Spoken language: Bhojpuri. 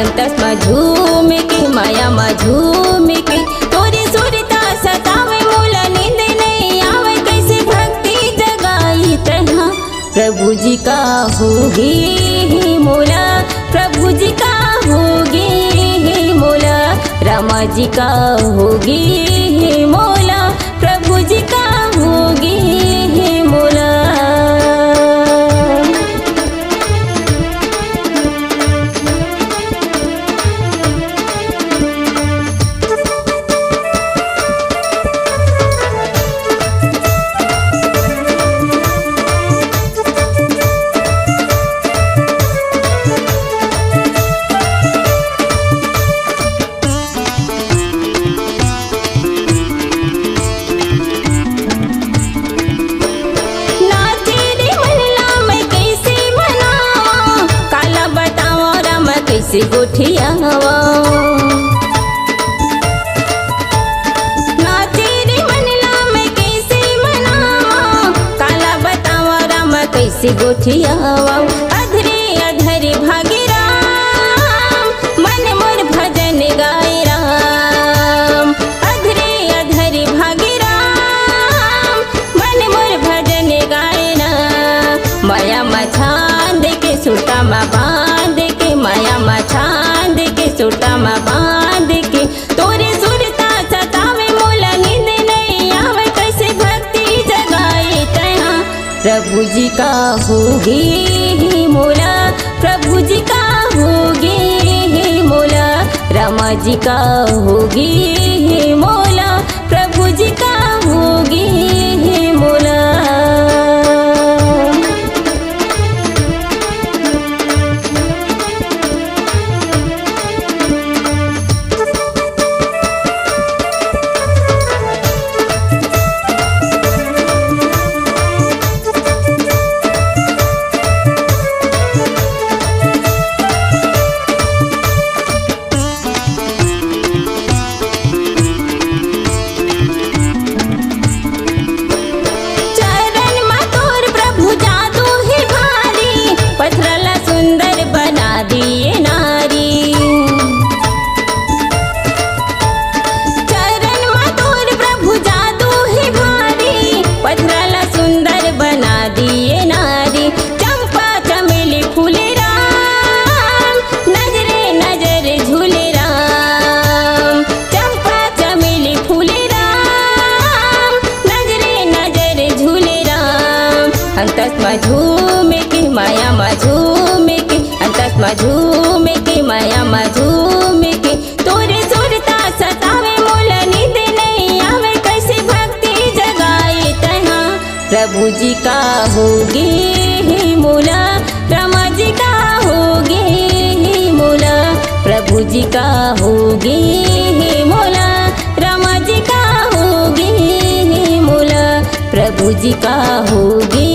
अंतस में झूम के माया में झूम के तोरी सुरता सतावे मोला नींद नहीं आवे कैसे भक्ति जगाई तन्हा प्रभु जी का होगी मोला प्रभु जी का होगी मोला रामा जी का होगी मोला प्रभु जी का होगी मोला। कैसे गोठियावा नाचे रे मनला मैं कैसे मनावा काला बतावा राम कैसे गोठियावा अधरे अधरे भागे राम मन मोर भजन गाए राम अधरे अधरे भागे राम मन मोर भजन गाए ना माया मछांद के सुटा मा बांध के माया छांद के सुटा में बांध के तोरे सुरता सतावे मोला नींद नहीं आवे कैसे भक्ति जगाए तहाँ प्रभु जी का होगी मोला प्रभु जी का होगी मोला रामा जी का होगी मोला प्रभु जी का होगी मोला। पथरला सुंदर बना दिए नारी चरण में तोर प्रभु जादू ही भारी पथरला सुंदर बना दिए नारी चंपा चमेली फूले राम नजरे नजर झूले राम चंपा चमेली फूले राम नजरे नजर झूले राम अंतस में झूम के माया झूम के अंतस में झूम के माया झूम के तोरे सुरता सतावे मोला नींद नहीं आवे कैसे भक्ति जगाए तहाँ प्रभु जी का होगी मोला रामा जी का होगी मोला प्रभु जी का होगी मोला रामा जी का होगी मोला प्रभु जी का होगी